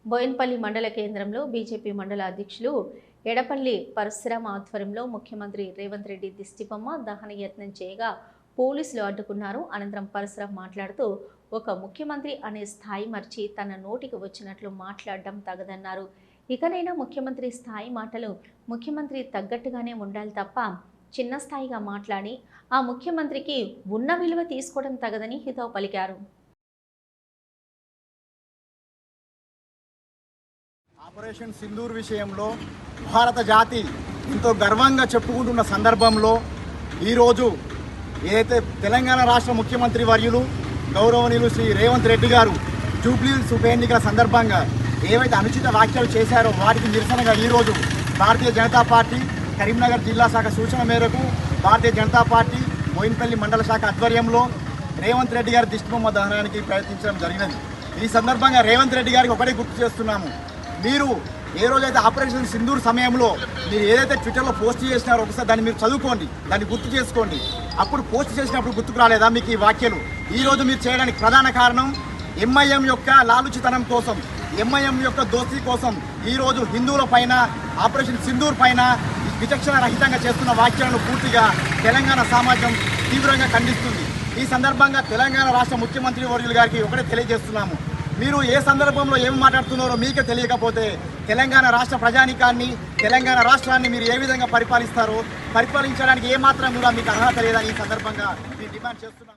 బోయిన్పల్లి మండల కేంద్రంలో బీజేపీ మండల అధ్యక్షులు ఎడపల్లి పరశురామ ఆధ్వర్యంలో ముఖ్యమంత్రి రేవంత్ రెడ్డి దిష్టిబొమ్మ దహన యత్నం చేయగా పోలీసులు అడ్డుకున్నారు. అనంతరం పరశురామ మాట్లాడుతూ ఒక ముఖ్యమంత్రి అనే స్థాయి మర్చి తన నోటికి వచ్చినట్లు మాట్లాడడం తగదన్నారు. ఇకనైనా ముఖ్యమంత్రి స్థాయి మాటలు ముఖ్యమంత్రి తగ్గట్టుగానే ఉండాలి తప్ప చిన్న స్థాయిగా మాట్లాడి ఆ ముఖ్యమంత్రికి ఉన్న విలువ తీసుకోవడం తగదని హితవు పలికారు. ఆపరేషన్ సింధూర్ విషయంలో భారత జాతి ఎంతో గర్వంగా చెప్పుకుంటున్న సందర్భంలో ఈరోజు ఏదైతే తెలంగాణ రాష్ట్ర ముఖ్యమంత్రి వర్యులు గౌరవనీయులు శ్రీ రేవంత్ రెడ్డి గారు జూబ్లీహిల్స్ ఉప ఎన్నికల సందర్భంగా ఏవైతే అనుచిత వ్యాఖ్యలు చేశారో వాటికి నిరసనగా ఈరోజు భారతీయ జనతా పార్టీ కరీంనగర్ జిల్లా శాఖ సూచన మేరకు భారతీయ జనతా పార్టీ బోయిన్పల్లి మండల శాఖ ఆధ్వర్యంలో రేవంత్ రెడ్డి గారి దిష్టిబొమ్మ దహనానికి ప్రయత్నించడం జరిగినది. ఈ సందర్భంగా రేవంత్ రెడ్డి గారికి ఒకటే గుర్తు చేస్తున్నాము, మీరు ఏ రోజైతే ఆపరేషన్ సింధూర్ సమయంలో మీరు ఏదైతే ట్విట్టర్లో పోస్ట్ చేసినారో ఒకసారి దాన్ని మీరు చదువుకోండి, దాన్ని గుర్తు చేసుకోండి. అప్పుడు పోస్ట్ చేసినప్పుడు గుర్తుకు రాలేదా మీకు ఈ వ్యాఖ్యలు? ఈరోజు మీరు చేయడానికి ప్రధాన కారణం ఎంఐఎం యొక్క లాలుచితనం కోసం, ఎంఐఎం యొక్క దోస్తీ కోసం ఈరోజు హిందువుల పైన ఆపరేషన్ సింధూర్ పైన విచక్షణ రహితంగా చేస్తున్న వ్యాఖ్యలను పూర్తిగా తెలంగాణ సమాజం తీవ్రంగా ఖండిస్తుంది. ఈ సందర్భంగా తెలంగాణ రాష్ట్ర ముఖ్యమంత్రి వర్యులు గారికి ఒకటే తెలియజేస్తున్నాము, మీరు ఏ సందర్భంలో ఏం మాట్లాడుతున్నారో మీకే తెలియకపోతే తెలంగాణ రాష్ట్ర ప్రజానీకాన్ని తెలంగాణ రాష్ట్రాన్ని మీరు ఏ విధంగా పరిపాలిస్తారో పరిపాలించడానికి ఏమాత్రం కూడా మీకు అర్హత లేదని ఈ సందర్భంగా మేము డిమాండ్ చేస్తున్నాం.